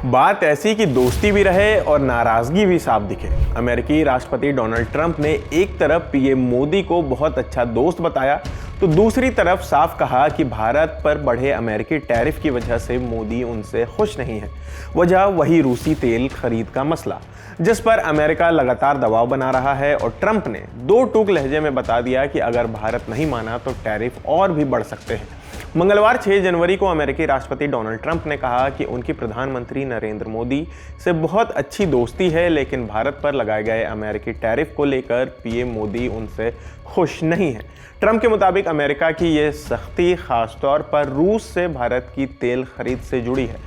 बात ऐसी कि दोस्ती भी रहे और नाराजगी भी साफ दिखे। अमेरिकी राष्ट्रपति डोनाल्ड ट्रंप ने एक तरफ पीएम मोदी को बहुत अच्छा दोस्त बताया तो दूसरी तरफ साफ कहा कि भारत पर बढ़े अमेरिकी टैरिफ की वजह से मोदी उनसे खुश नहीं है। वजह वही रूसी तेल खरीद का मसला, जिस पर अमेरिका लगातार दबाव बना रहा है और ट्रंप ने दो टूक लहजे में बता दिया कि अगर भारत नहीं माना तो टैरिफ और भी बढ़ सकते हैं। मंगलवार 6 जनवरी को अमेरिकी राष्ट्रपति डोनाल्ड ट्रंप ने कहा कि उनकी प्रधानमंत्री नरेंद्र मोदी से बहुत अच्छी दोस्ती है, लेकिन भारत पर लगाए गए अमेरिकी टैरिफ को लेकर पीएम मोदी उनसे खुश नहीं है। ट्रंप के मुताबिक अमेरिका की ये सख्ती खासतौर पर रूस से भारत की तेल खरीद से जुड़ी है।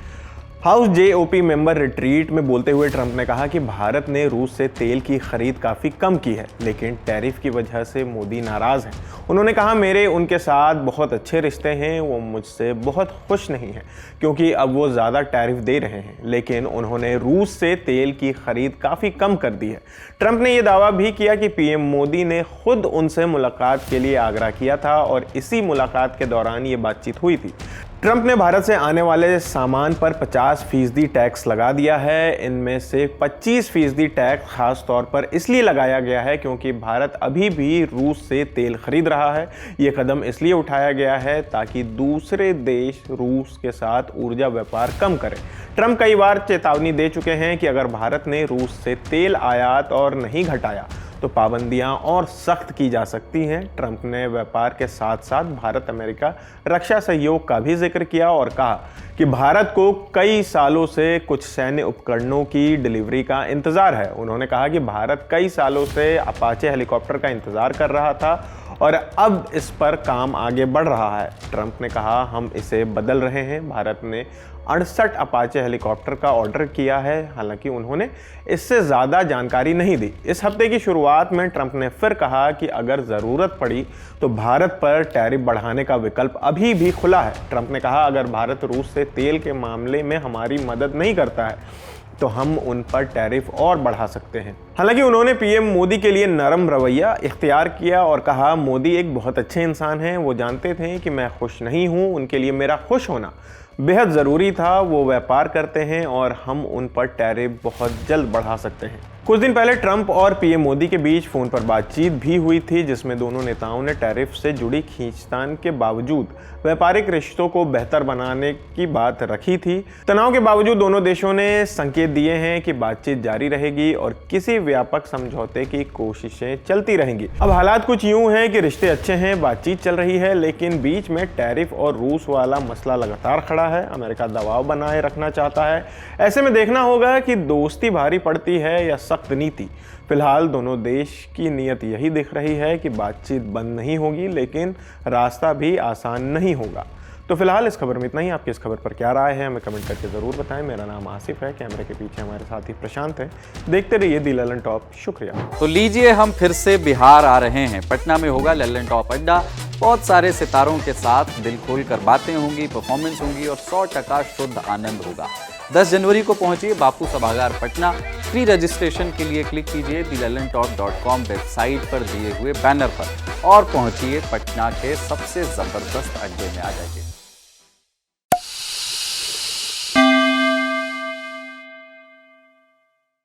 हाउस जेओपी मेंबर रिट्रीट में बोलते हुए ट्रंप ने कहा कि भारत ने रूस से तेल की खरीद काफ़ी कम की है, लेकिन टैरिफ की वजह से मोदी नाराज़ हैं। उन्होंने कहा, मेरे उनके साथ बहुत अच्छे रिश्ते हैं, वो मुझसे बहुत खुश नहीं हैं क्योंकि अब वो ज़्यादा टैरिफ दे रहे हैं, लेकिन उन्होंने रूस से तेल की खरीद काफ़ी कम कर दी है। ट्रंप ने यह दावा भी किया कि पीएम मोदी ने खुद उनसे मुलाकात के लिए आग्रह किया था और इसी मुलाकात के दौरान ये बातचीत हुई थी। ट्रंप ने भारत से आने वाले सामान पर 50% टैक्स लगा दिया है। इनमें से 25% टैक्स खास तौर पर इसलिए लगाया गया है क्योंकि भारत अभी भी रूस से तेल खरीद रहा है। ये कदम इसलिए उठाया गया है ताकि दूसरे देश रूस के साथ ऊर्जा व्यापार कम करें। ट्रंप कई बार चेतावनी दे चुके हैं कि अगर भारत ने रूस से तेल आयात और नहीं घटाया तो पाबंदियां और सख्त की जा सकती हैं। ट्रंप ने व्यापार के साथ साथ भारत अमेरिका रक्षा सहयोग का भी जिक्र किया और कहा कि भारत को कई सालों से कुछ सैन्य उपकरणों की डिलीवरी का इंतजार है। उन्होंने कहा कि भारत कई सालों से अपाचे हेलीकॉप्टर का इंतजार कर रहा था और अब इस पर काम आगे बढ़ रहा है। ट्रंप ने कहा, हम इसे बदल रहे हैं। भारत ने 68 अपाचे हेलीकॉप्टर का ऑर्डर किया है, हालांकि उन्होंने इससे ज़्यादा जानकारी नहीं दी। इस हफ्ते की शुरुआत में ट्रंप ने फिर कहा कि अगर ज़रूरत पड़ी तो भारत पर टैरिफ बढ़ाने का विकल्प अभी भी खुला है। ट्रंप ने कहा, अगर भारत रूस से तेल के मामले में हमारी मदद नहीं करता है तो हम उन पर टैरिफ और बढ़ा सकते हैं। हालांकि उन्होंने पीएम मोदी के लिए नरम रवैया इख्तियार किया और कहा, मोदी एक बहुत अच्छे इंसान हैं, वो जानते थे कि मैं खुश नहीं हूं, उनके लिए मेरा खुश होना बेहद ज़रूरी था। वो व्यापार करते हैं और हम उन पर टैरिफ बहुत जल्द बढ़ा सकते हैं। कुछ दिन पहले ट्रंप और पीएम मोदी के बीच फ़ोन पर बातचीत भी हुई थी, जिसमें दोनों नेताओं ने टैरिफ से जुड़ी खींचतान के बावजूद व्यापारिक रिश्तों को बेहतर बनाने की बात रखी थी। तनाव के बावजूद दोनों देशों ने संकेत दिए हैं कि बातचीत जारी रहेगी और किसी व्यापक समझौते की कोशिशें चलती रहेंगी। अब हालात कुछ यूं हैं कि रिश्ते अच्छे हैं, बातचीत चल रही है, लेकिन बीच में टैरिफ और रूस वाला मसला लगातार खड़ा है। अमेरिका दबाव बनाए रखना चाहता है। ऐसे में देखना होगा कि दोस्ती भारी पड़ती है या सख्त नीति। फिलहाल दोनों देश की नीयत यही दिख रही है कि बातचीत बंद नहीं होगी, लेकिन रास्ता भी आसान नहीं होगा। तो फिलहाल इस खबर में इतना ही। आपकी इस खबर पर क्या राय है हमें कमेंट करके ज़रूर बताएं। मेरा नाम आसिफ है, कैमरे के पीछे हमारे साथी प्रशांत हैं। देखते रहिए दी ललन टॉप। शुक्रिया। तो लीजिए, हम फिर से बिहार आ रहे हैं। पटना में होगा ललन टॉप अड्डा। बहुत सारे सितारों के साथ दिल खोल कर बातें होंगी, परफॉर्मेंस होंगी और 100% शुद्ध आनंद होगा। 10 जनवरी को पहुंचिए बापू सभागार पटना। फ्री रजिस्ट्रेशन के लिए क्लिक कीजिए thelalantop.com वेबसाइट पर दिए हुए बैनर पर और पहुंचिए पटना के सबसे जबरदस्त अड्डे में। आ जाइए।